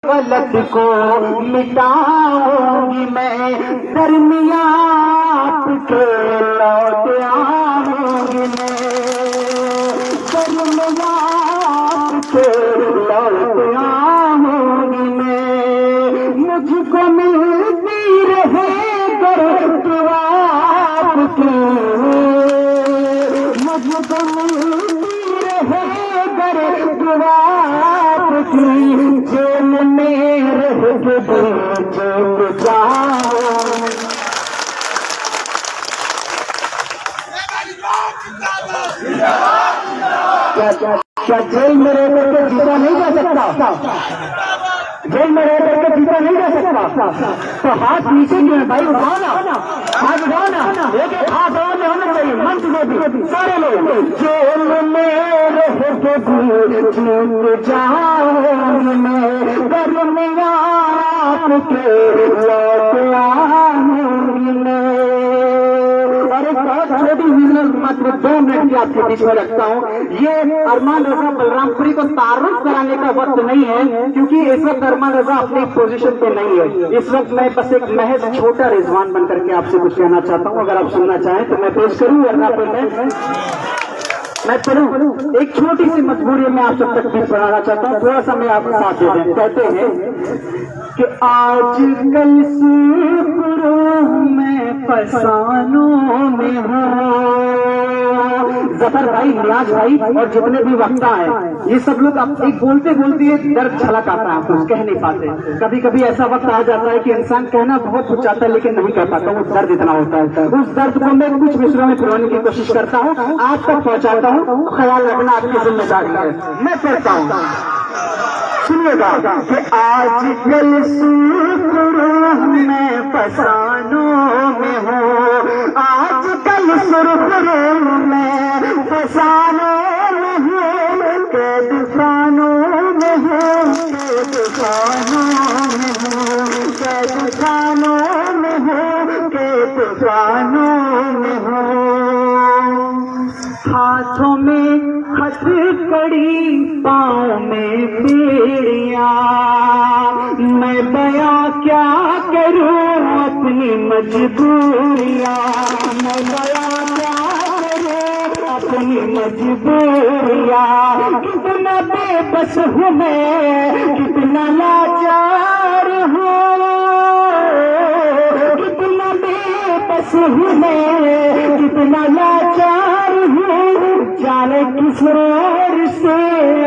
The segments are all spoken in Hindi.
गलत को मिटाऊंगी मैं, दरमियान के लौट आऊंगी मैं, दरमियान के लौट आऊंगी मैं। मुझको मिलती रहे दुआ आपकी, मुझको मिलती रहे दुआ आपकी, जेल में रह के चुप जाऊं। क्या जेल में रह करके जीता नहीं जा सकता? जेल में रह करके जीता नहीं जा सकता? तो हाथ नीचे क्यों है भाई? उठाओ ना, हाथ उठाओ ना, एक एक हाथ और में होना चाहिए। मंच में भी सारे लोग जेल में रह के चुप जाऊं मैं, दरमियान के लौट आऊंगी मैं। और एक बहुत छोटी विजुअल मात्र 2 मिनट की आपके बीच में रखता हूँ। ये अरमान रजा बलरामपुरी को तारुफ कराने का वक्त नहीं है, क्योंकि इस वक्त अरमान रजा अपनी पोजीशन पे नहीं है। इस वक्त मैं बस एक महज छोटा रिजवान बनकर के आपसे कुछ कहना चाहता हूँ। अगर आप सुनना चाहें तो मैं पेश करूँ, वरना फिर मैं पढ़ूं। एक छोटी सी मजबूरी में आप सब तक भी पढ़ाना चाहता हूँ, थोड़ा सा मैं आपको साथ दे दें। कहते हैं कि आजकल सुर्खियों में फसानों में हो। जफर भाई, नियाज भाई और जितने भी वक्ता हैं, ये सब लोग एक बोलते बोलते दर्द झलक आता है, कुछ कह नहीं पाते। कभी कभी ऐसा वक्त आ जाता है कि इंसान कहना बहुत कुछ चाहता है लेकिन नहीं कह पाता, वो दर्द इतना होता है। उस दर्द को मैं कुछ मिसरों में पिरोने की कोशिश करता हूँ, आप तक पहुँचाता हूँ। ख्याल रखना आपकी जिम्मेदारी है। मैं पढ़ता हूँ, सुनिएगा कि आजकल सुर्खियों में फसानों में हो, आजकल सुर्खियों में फसानों में हो, के तूफानों में हो, के तूफानों में हो, के तूफानों में हो, के तूफानों में हो। हाथों में हथकड़ी, पाँव में बेड़ियां, मैं बयां क्या करूं अपनी मजबूरियां, मैं बयां क्या करूं अपनी मजबूरियां। कितना बेबस हूँ मैं, कितना लाचार हूँ, कितना बेबस हूँ मैं, कितना लाचार हूँ। जाने किस ओर से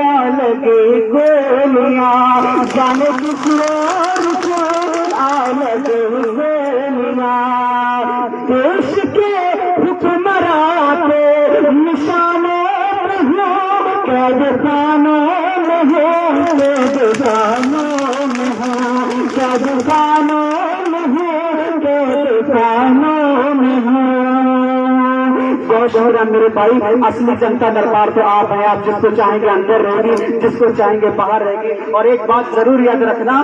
आ लगे गोलियां, जाने किस ओर से आ लगे गोलियां। देश के हुक्मरां के निशानों में हो, कैदखानों में हो, कैदखानों में हो, कैदखानों में हो, कैदखानों में हो। बहुत शुक्रिया मेरे भाई। असली जनता दरबार तो आप हैं, आप जिसको चाहेंगे अंदर रहेंगे, जिसको चाहेंगे बाहर रहेंगे। और एक बात जरूर याद रखना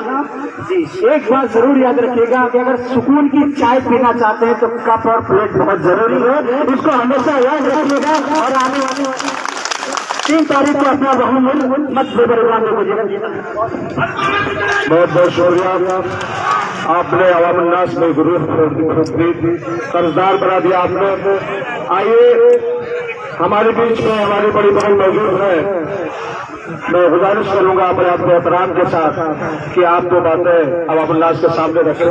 जी, एक बात जरूर याद रखिएगा कि अगर सुकून की चाय पीना चाहते हैं तो कप और प्लेट बहुत जरूरी है, इसको हमेशा याद रखिएगा। और आने वाली 3 तारीख को अपना बहुमूल्य मत बेबरवान में मुझे बहुत बहुत शुक्रिया। आपने अवाम उन्नास में गुरु कर्जदार बना दिया आपने। आइए, हमारे बीच में हमारी बड़ी बहन मौजूद है। मैं गुजारिश करूंगा अपने आपके एहतराम के साथ कि आप दो बातें अवाम उन्नास के सामने रखें।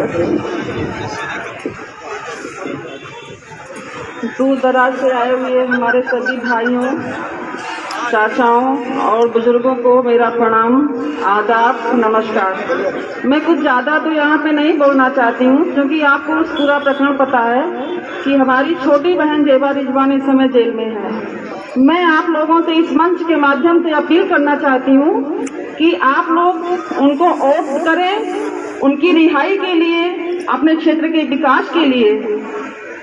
दूर दराज से आए हुए हमारे सभी भाइयों, चाचाओं और बुजुर्गों को मेरा प्रणाम, आदाब, नमस्कार। मैं कुछ ज्यादा तो यहाँ पे नहीं बोलना चाहती हूँ, क्योंकि आपको पूरा प्रकरण पता है कि हमारी छोटी बहन जेबा रिजवान इस समय जेल में है। मैं आप लोगों से इस मंच के माध्यम से अपील करना चाहती हूँ कि आप लोग उनको वोट करें, उनकी रिहाई के लिए, अपने क्षेत्र के विकास के लिए।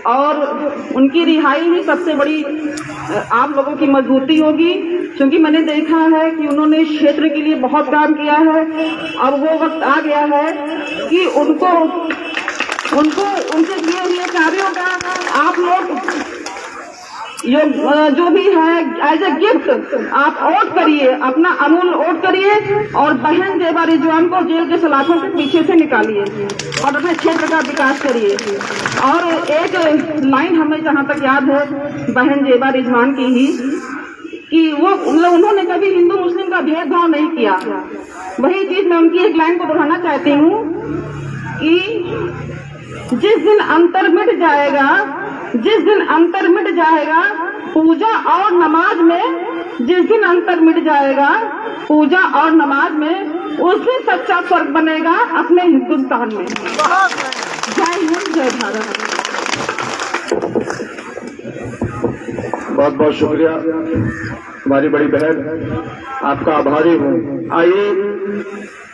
और उनकी रिहाई ही सबसे बड़ी आप लोगों की मजबूती होगी, क्योंकि मैंने देखा है कि उन्होंने इस क्षेत्र के लिए बहुत काम किया है। अब वो वक्त आ गया है कि उनको उनके किए हुए कार्यों का आप लोग जो भी है एज ए गिफ्ट आप वोट करिए, अपना अमूल वोट करिए और बहन जेबा रिजवान को जेल के सलाखों के पीछे से निकालिए और अपने क्षेत्र का विकास करिए। और एक लाइन हमें जहाँ तक याद है बहन जेबा रिजवान की ही, कि वो उन्होंने कभी हिंदू मुस्लिम का भेदभाव नहीं किया। वही चीज मैं उनकी एक लाइन को दोहराना चाहती हूँ कि जिस दिन अंतर मिट जाएगा पूजा और नमाज में, जिस दिन अंतर मिट जाएगा पूजा और नमाज में, उस दिन सच्चा स्वर्ग बनेगा अपने हिंदुस्तान में। जय हिंद, जय भारत। बहुत बहुत शुक्रिया हमारी बड़ी बहन, आपका आभारी हूँ। आइए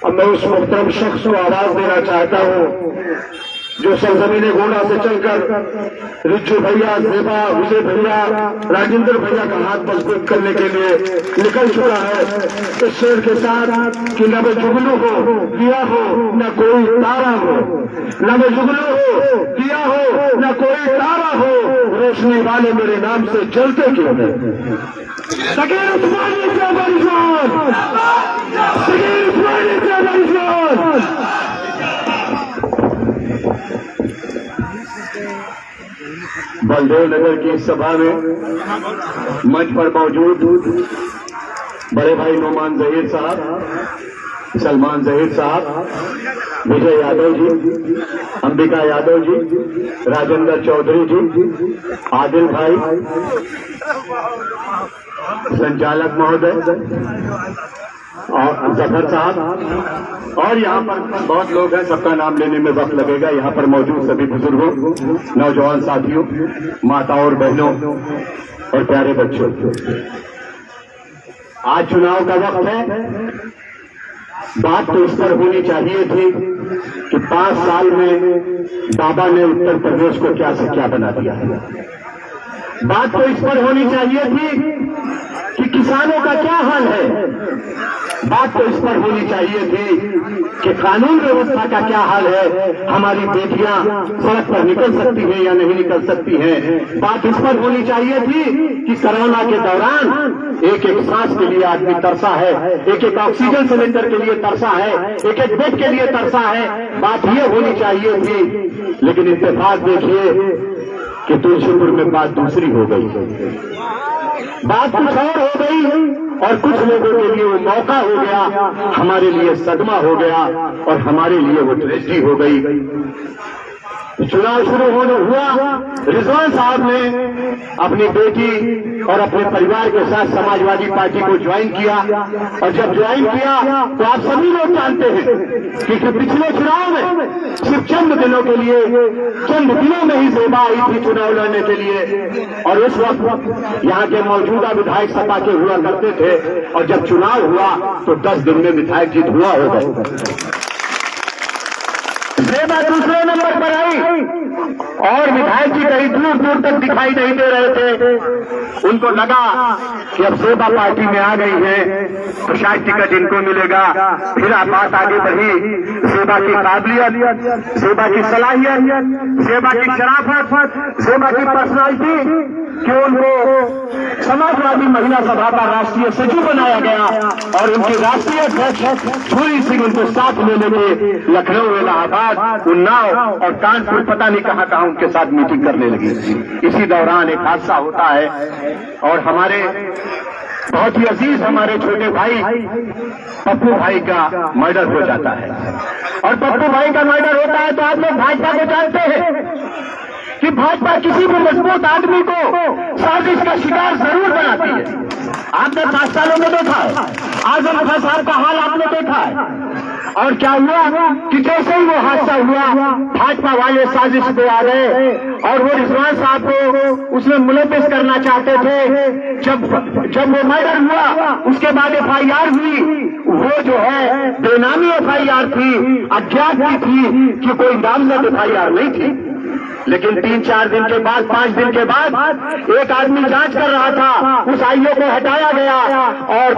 अब मैं उस मुहतरम शख्स को आवाज देना चाहता हूँ जो सरजमीन गोंडा से चलकर रिज्जू भैया, जेबा, विजय भैया, राजेंद्र भैया का हाथ मजबूत करने के लिए निकल चुका है इस शेर के साथ कि न मैं जुगनू हो दिया हो न कोई तारा हो, न मैं जुगनू हो दिया हो न कोई तारा हो, रोशनी वाले मेरे नाम से जलते क्यों हैं। सगीर उस्मानी से बरिशान, सगीर उस्मानी से बरिशान। बलदेव नगर की इस सभा में मंच पर मौजूद बड़े भाई नोमान जहीर साहब, सलमान जहीर साहब, विजय यादव जी, अंबिका यादव जी, राजेंद्र चौधरी जी, आदिल भाई, संचालक महोदय और जफर साहब, और यहाँ पर बहुत लोग हैं, सबका नाम लेने में वक्त लगेगा। यहाँ पर मौजूद सभी बुजुर्गों, नौजवान साथियों, माताओं और बहनों और प्यारे बच्चों, आज चुनाव का वक्त है। बात तो इस पर होनी चाहिए थी कि 5 साल में बाबा ने उत्तर प्रदेश को क्या से क्या बना दिया है। बात तो इस पर होनी चाहिए थी कि किसानों का क्या हाल है। बात तो इस पर होनी चाहिए थी कि कानून व्यवस्था का क्या हाल है, हमारी बेटियां सड़क पर निकल सकती हैं या नहीं निकल सकती हैं। बात इस पर होनी चाहिए थी कि कोरोना के दौरान एक एक सांस के लिए आदमी तरसा है, एक एक ऑक्सीजन सिलेंडर के लिए तरसा है, एक एक बेड के लिए तरसा है। बात ये होनी चाहिए थी, लेकिन इत्तेफाक देखिए कि तुलसीपुर में बात दूसरी हो गई, बात कुछ और हो गई और कुछ लोगों के लिए वो मौका हो गया, हमारे लिए सदमा हो गया और हमारे लिए वो ट्रेजेडी हो गई। चुनाव शुरू होने हुआ, रिजवान साहब ने अपनी बेटी और अपने परिवार के साथ समाजवादी पार्टी को ज्वाइन किया और जब ज्वाइन किया तो आप सभी लोग जानते हैं कि पिछले चुनाव में सिर्फ चंद दिनों के लिए, चंद दिनों में ही जेबा आई थी चुनाव लड़ने के लिए और उस वक्त यहाँ के मौजूदा विधायक सपा के हुआ करते थे और जब चुनाव हुआ तो 10 दिन में विधायक जी धुआं हो गए। जेबा दूसरे नंबर पर आई और विधायक जी कहीं दूर दूर तक दिखाई नहीं दे रहे थे। उनको लगा कि अब जेबा पार्टी में आ गई है तो शायद टिकट इनको मिलेगा। फिर बात आगे बढ़ी, जेबा की काबिलियत, जेबा की सलाहियत, जेबा की शराफत, जेबा की पर्सनालिटी कि उनको समाजवादी महिला सभा का राष्ट्रीय सचिव बनाया गया और उनकी राष्ट्रीय अध्यक्ष छुरी सिंह उनको साथ ले लेके लखनऊ, इलाहाबाद, उन्नाव और कानपुर पता नहीं कहां उनके साथ मीटिंग करने लगी। इसी दौरान एक हादसा होता है और हमारे बहुत ही अजीज हमारे छोटे भाई पप्पू भाई का मर्डर हो जाता है और पप्पू भाई का मर्डर होता है तो आप लोग भाजपा को जानते हैं कि भाजपा किसी भी मजबूत आदमी को साजिश का शिकार जरूर बनाती है। आपने 5 सालों में देखा है, आजम खान साहब का हाल आपने देखा है और क्या हुआ कि जैसे ही वो हादसा हुआ भाजपा वाले साजिश पे आ गए और वो रिजवान साहब को उसमें मुलविस करना चाहते थे। जब वो मर्डर हुआ उसके बाद FIR हुई, वो जो है बेनामी FIR थी, अज्ञात की थी कि कोई नामजद FIR नहीं थी। लेकिन 3-4 दिन के बाद, 5 दिन के बाद एक आदमी जांच कर रहा था, उस आईओ को हटाया गया और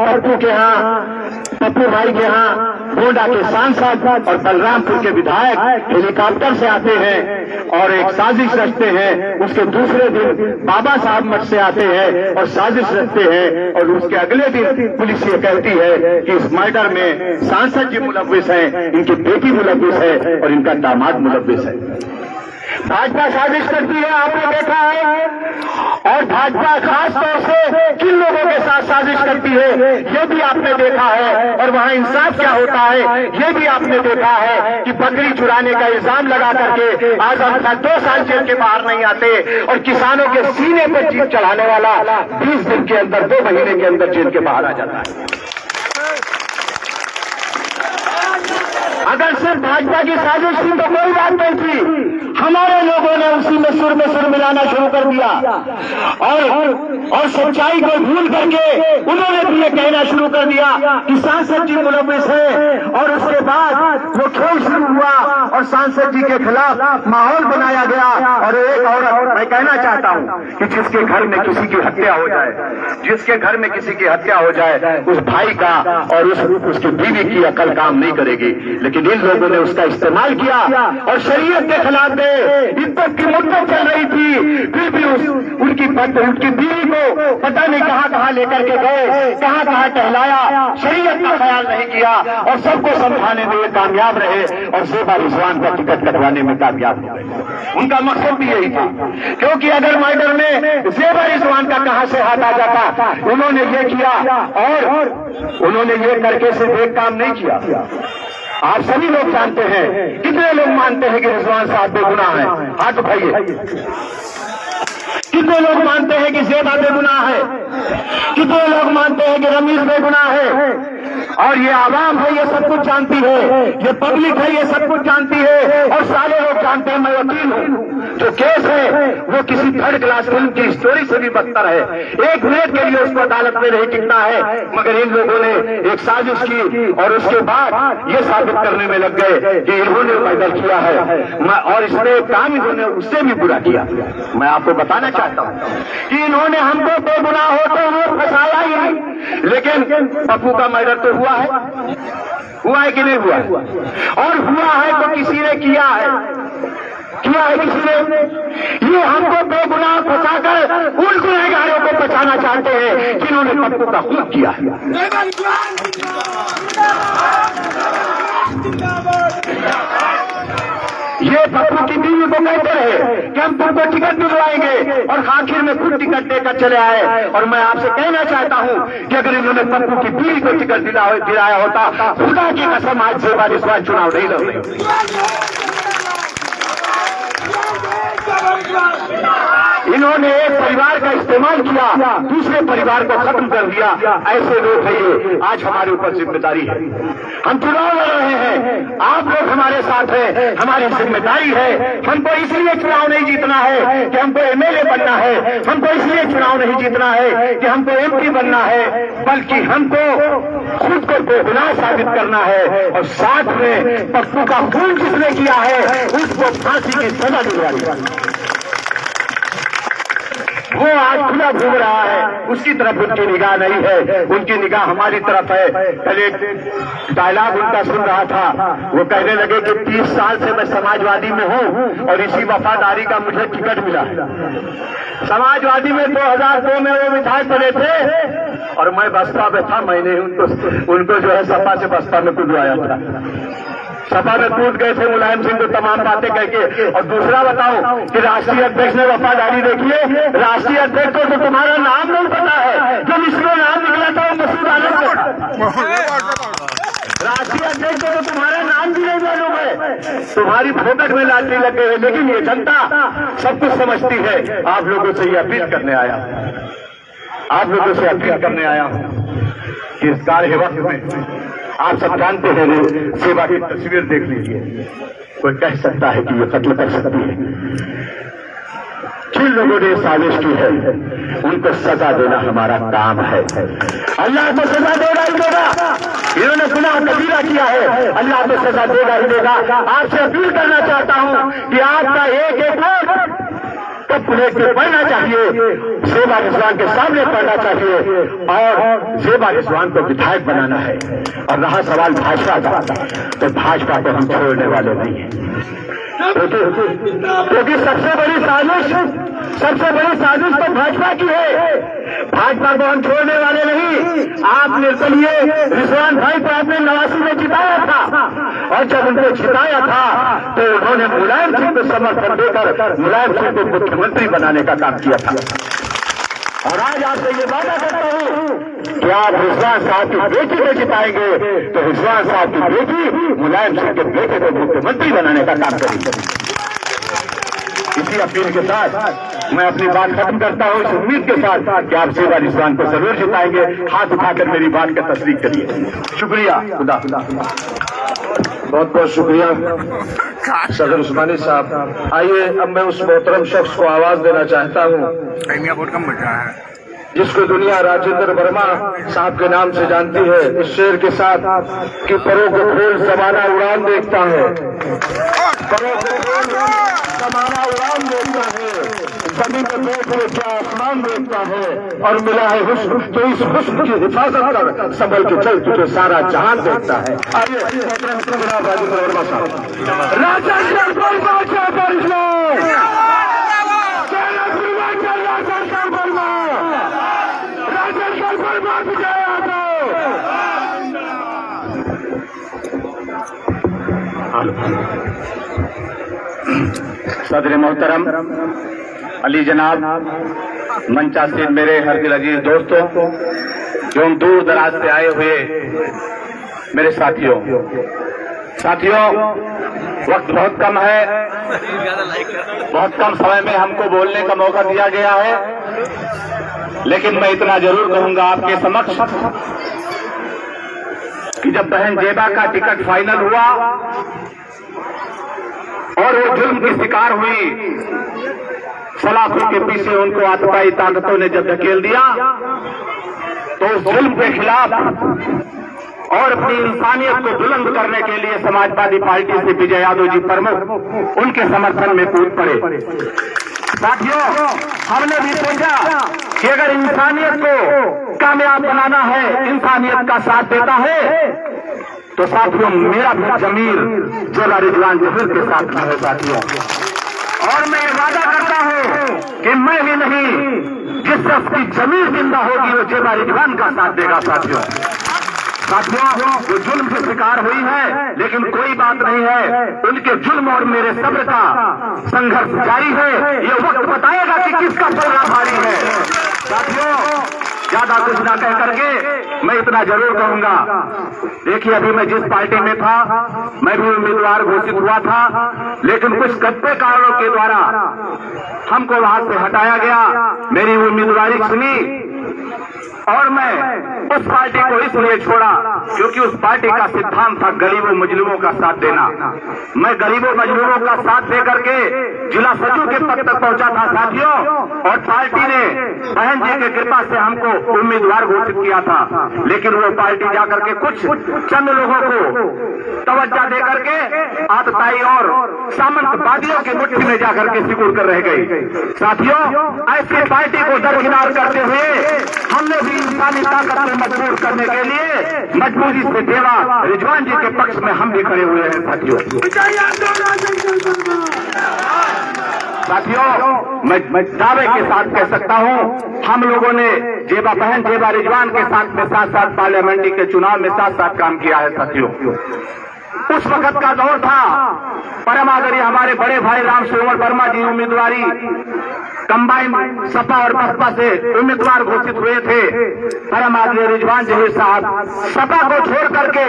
पप्पू भाई के यहाँ गोंडा के सांसद और बलरामपुर के विधायक हेलीकॉप्टर से आते हैं और एक साजिश रचते हैं। उसके दूसरे दिन बाबा साहब मठ से आते हैं और साजिश रचते हैं और उसके अगले दिन पुलिस ये कहती है कि इस मर्डर में सांसद जी मुलव्विस हैं, इनकी बेटी मुलव्विस है और इनका दामाद मुलव्विस है। भाजपा साजिश करती है, आपने देखा है, और भाजपा खास तौर से किन लोगों के साथ साजिश करती है ये भी आपने देखा है। और वहां इंसाफ क्या होता है ये भी आपने देखा है कि बकरी चुराने का इल्जाम लगा करके आजम खान 2 साल जेल के बाहर नहीं आते और किसानों के सीने पर जीप चढ़ाने वाला 20 दिन के अंदर 2 महीने के अंदर जेल के बाहर आ जाता है। अगर सिर्फ भाजपा की साजिश थी तो कोई बात नहीं थी। हमारे लोगों ने उसी में सुर मिलाना शुरू कर दिया और सच्चाई को भूल करके उन्होंने भी ये कहना शुरू कर दिया कि सांसद जी मुलव्विस है। और उसके बाद वो खेल शुरू हुआ और सांसद जी के खिलाफ माहौल बनाया गया। और एक और मैं कहना चाहता हूं कि जिसके घर में किसी की हत्या हो जाए, जिसके घर में किसी की हत्या हो जाए, उस भाई का और उसकी बीवी की अकल काम नहीं करेगी। लेकिन इन लोगों ने उसका इस्तेमाल किया और शरीयत के खिलाफ गए। इद्दत की मुद्दत चल रही थी, फिर भी उनकी बीवी को पता नहीं कहां लेकर के गए, कहां टहलाया, शरीयत का ख्याल नहीं किया और सबको समझाने में कामयाब रहे और ज़ेबा रिजवान का टिकट कटवाने में कामयाब हो गए। उनका मकसद भी यही था, क्योंकि अगर मर्डर में ज़ेबा रिजवान का कहां से हाथ आ जाता, उन्होंने ये किया और उन्होंने ये करके सिर्फ एक काम नहीं किया। आप सभी लोग जानते हैं, कितने लोग मानते हैं कि रिजवान साहब बेगुनाह है? हाथ उठाइए। कितने लोग मानते हैं कि ज़ेबा बेगुनाह है? कितने लोग मानते हैं कि रमीज बेगुनाह है? और ये आवाम है, ये सब कुछ जानती है, ये पब्लिक है, ये सब कुछ जानती है और सारे लोग जानते हैं। मैं वकील हूं, जो केस है वो किसी 3rd क्लास फिल्म की स्टोरी से भी बदतर है। 1 मिनट के लिए उसको अदालत में नहीं टिकना है, मगर इन लोगों ने एक साजिश की और उसके बाद ये साबित करने में लग गए कि इन्होंने मर्डर किया है और इसने काम इन्होंने उससे भी बुरा किया। मैं आपको बताना चाहता हूं कि इन्होंने हमको बेगुनाह होते हुए फंसाया ही नहीं, लेकिन पप्पू का मर्डर तो हुआ है कि नहीं हुआ? और हुआ है तो किसी ने किया है किसी ने। ये हमको बेगुनाह फंसाकर उन गुनहगारों को बचाना चाहते हैं जिन्होंने पप्पू का खून किया है। ये पप्पू की बीवी को कहते रहे कि हम तुमको टिकट दिलवाएंगे और आखिर में खुद टिकट देकर चले आए। और मैं आपसे कहना चाहता हूं कि अगर इन्होंने पप्पू की बीवी को टिकट दिलाया होता, खुदा की कसम आज ज़ेबा रिजवान चुनाव नहीं लड़े। इन्होंने एक परिवार का इस्तेमाल किया, दूसरे परिवार को खत्म कर दिया। ऐसे लोग हैं ये। आज हमारे ऊपर जिम्मेदारी है, हम चुनाव लड़ रहे हैं, आप लोग हमारे साथ हैं, हमारी जिम्मेदारी है। हमको इसलिए चुनाव नहीं जीतना है कि हमको एमएलए बनना है, हमको इसलिए चुनाव नहीं जीतना है कि हमको एमपी बनना है, बल्कि हमको खुद को बेगुनाह साबित करना है और साथ में पप्पू का खून जिसने किया है उसको फांसी की सजा दिलवानी है। वो आज खुला घूम रहा है, उसकी तरफ उनकी निगाह नहीं है, उनकी निगाह हमारी तरफ है। कल एक डायलॉग उनका सुन रहा था, वो कहने लगे कि 30 साल से मैं समाजवादी में हूं और इसी वफादारी का मुझे टिकट मिला है। समाजवादी में 2002 में वो विधायक बने थे और मैं बसपा में था। मैंने उनको जो है सपा से बसपा में कूदवाया था। सपा में कूद गए थे मुलायम सिंह को तमाम बातें कहके। और दूसरा बताओ कि राष्ट्रीय अध्यक्ष ने वफादारी देखिए, राष्ट्रीय अध्यक्ष को तो तुम्हारा नाम नहीं पता है, जो इसमें नाम निकला था वो मसूद आलम का। राष्ट्रीय अध्यक्ष को तो तुम्हारा नाम भी नहीं मालूम है, तुम्हारी फोकट में लाटरी लग गई है। लेकिन ये जनता सब कुछ समझती है। आप लोगों से ये अपील करने आया हूं कि इस कार्य वक्त में आप सब जानते हैं, सेवा की तस्वीर देख लीजिए। कोई कह सकता है कि ये कत्ल कर सकती है? जिन लोगों ने साजिश की है उनको सजा देना हमारा काम है। अल्लाह तो सजा देगा ही देगा। इन्होंने गुनाह कबीरा किया है, अल्लाह तो सजा देगा ही देगा। आपसे अपील करना चाहता हूं कि आपका एक एक वोट तब प्लेट पे पढ़ना चाहिए, जेबा रिजवान के सामने पढ़ना चाहिए और जेबा रिजवान को विधायक बनाना है। और रहा सवाल भाजपा का, तो भाजपा को हम छोड़ने वाले नहीं हैं, क्योंकि सबसे बड़ी साजिश तो भाजपा की है। भाजपा को हम छोड़ने वाले नहीं। आप निर्दलीय रिजवान भाई को आपने 89 में जिताया था और जब उनको जिताया था तो उन्होंने मुलायम सिंह को समर्थन देकर मुलायम सिंह को मुख्यमंत्री बनाने का काम किया था। और आज आपसे ये वादा करता हूं कि आप रिजवान साहब की बेटी को जिताएंगे तो रिजवान साहब की बेटी मुलायम सिंह के बेटे को मुख्यमंत्री बनाने का काम करेंगे। इसी अपील के साथ मैं अपनी बात खत्म करता हूं, इस उम्मीद के साथ कि आप जेबा रिजवान को जरूर जिताएंगे। हाथ उठाकर मेरी बात का तस्दीक करिए। शुक्रिया। खुदा बहुत बहुत शुक्रिया सदर उस्मानी साहब। आइए अब मैं उस मोहतरम शख्स को आवाज देना चाहता हूं जिसको दुनिया राजेंद्र वर्मा साहब के नाम से जानती है, इस शेर के साथ कि परों को खोल जमाना उड़ान देखता है, परों को खोल जमाना उड़ान देखता है, जमीन में बैठे क्या आसमान देखता है, और मिला है हुस्न तो इस हुस्न की हिफाजत कर संभल के चल तुझे सारा जहान देखता है। आइए राजेंद्र वर्मा साहब। राजेंद्र वर्मा सदर मोहतरम अली जनाब, मंचासीन मेरे हर दिल अजीज दोस्तों, जो दूर दराज से आए हुए मेरे साथियों, वक्त बहुत कम है, बहुत कम समय में हमको बोलने का मौका दिया गया है, लेकिन मैं इतना जरूर कहूंगा आपके समक्ष कि जब बहन जेबा का टिकट फाइनल हुआ और वो जुल्म की शिकार हुई, सलाखों के पीछे उनको आतताई ताकतों ने जब धकेल दिया, तो उस जुल्म के खिलाफ और अपनी इंसानियत को बुलंद करने के लिए समाजवादी पार्टी से विजय यादव जी प्रमुख उनके समर्थन में कूद पड़े। साथियों, हमने भी सोचा कि अगर इंसानियत को कामयाब बनाना है, इंसानियत का साथ देता है, तो साथियों मेरा भी जमीर जेबा रिजवान जहीर के साथ में है साथियों। और मैं ये वादा करता हूं कि मैं ही नहीं, जिस शख्स की जमीर जिंदा होगी वो जेबा रिजवान का साथ देगा साथियों। वो जुल्म की शिकार हुई है, लेकिन कोई बात नहीं है, उनके जुल्म और मेरे सब्र का संघर्ष जारी है। ये वक्त बताएगा कि किसका पलड़ा भारी है। साथियों, ज्यादा कुछ ना कह करके मैं इतना जरूर कहूंगा, देखिए अभी मैं जिस पार्टी में था मैं भी उम्मीदवार घोषित हुआ था, लेकिन कुछ कथित कारणों के द्वारा हमको वहां से हटाया गया। मेरी उम्मीदवारी सुनी और मैं उस पार्टी को इसलिए छोड़ा क्योंकि उस पार्टी का सिद्धांत था गरीबों मजलूमों का साथ देना। मैं गरीबों मजलूमों का साथ दे करके जिला सचिव के पद तक पहुंचा था साथियों, और पार्टी ने बहन जी की कृपा से हमको उम्मीदवार घोषित किया था, लेकिन वो पार्टी जाकर के कुछ चंद लोगों को तवज्जो दे करके आतताई और सामंतवादियों की मुट्ठी में जाकर के सिकुड़ कर रह गई। साथियों, ऐसी पार्टी को दरकिनार करते हुए हमने भी इंसानी ताकत को मजबूर करने के लिए मजबूरी से जेबा रिजवान जी के पक्ष में हम भी खड़े हुए हैं साथियों। मैं दावे के साथ कह सकता हूं, हम लोगों ने बहन जेबा रिजवान के साथ में साथ पार्लियामेंट्री के चुनाव में साथ काम किया है साथियों। उस वक्त का दौर था, परम आदरणीय हमारे बड़े भाई राम सुमर वर्मा जी उम्मीदवारी कंबाइन सपा और बसपा से उम्मीदवार घोषित हुए थे। परम आदरणीय रिजवान जहीर साहब सपा को छोड़ करके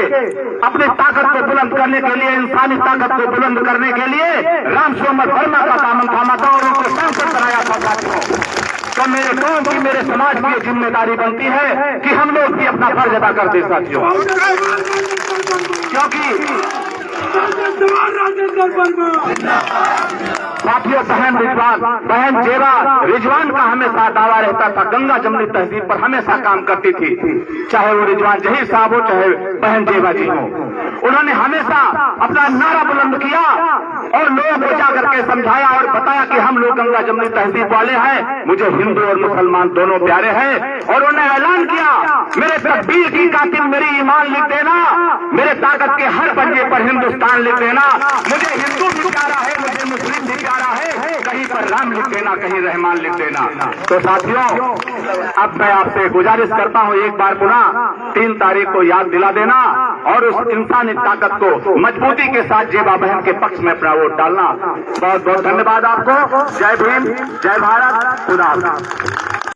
अपनी ताकत को बुलंद करने के लिए, इंसानी ताकत को बुलंद करने के लिए राम सुमर वर्मा का दामन थामा था और उनको सांसद बनाया था साथियों। तो मेरे कौम की, मेरे समाज की जिम्मेदारी बनती है कि हम लोग भी अपना फर्ज अदा कर दे साथियों, क्योंकि साथियों बहन जेबा रिजवान का हमेशा दावा रहता था, गंगा जमनी तहजीब पर हमेशा काम करती थी, चाहे वो रिजवान जहीर साहब हो चाहे बहन जेबा जी हो। उन्होंने हमेशा अपना नारा बुलंद किया और लोगों को जाकर के समझाया और बताया कि हम लोग गंगा जमुनी तहजीब वाले हैं, मुझे हिंदू और मुसलमान दोनों प्यारे हैं। और उन्होंने ऐलान किया, मेरे तकदीर की कातिल मेरी ईमान लिख देना, मेरे ताकत के हर पंजे पर हिंदुस्तान लिख देना, मुझे हिंदू भी प्यारा है, मुझे मुस्लिम भी प्यारा है, कहीं पर राम लिख देना, कहीं रहमान लिख देना। तो साथियों, अब मैं आपसे गुजारिश करता हूं, एक बार पुनः 3 तारीख को याद दिला देना और उस इंसानी ताकत को मजबूती के साथ जेबा बहन के पक्ष में अपना वोट डालना। बहुत बहुत धन्यवाद आपको। जय भीम, जय भारत, खुदा हाफिज।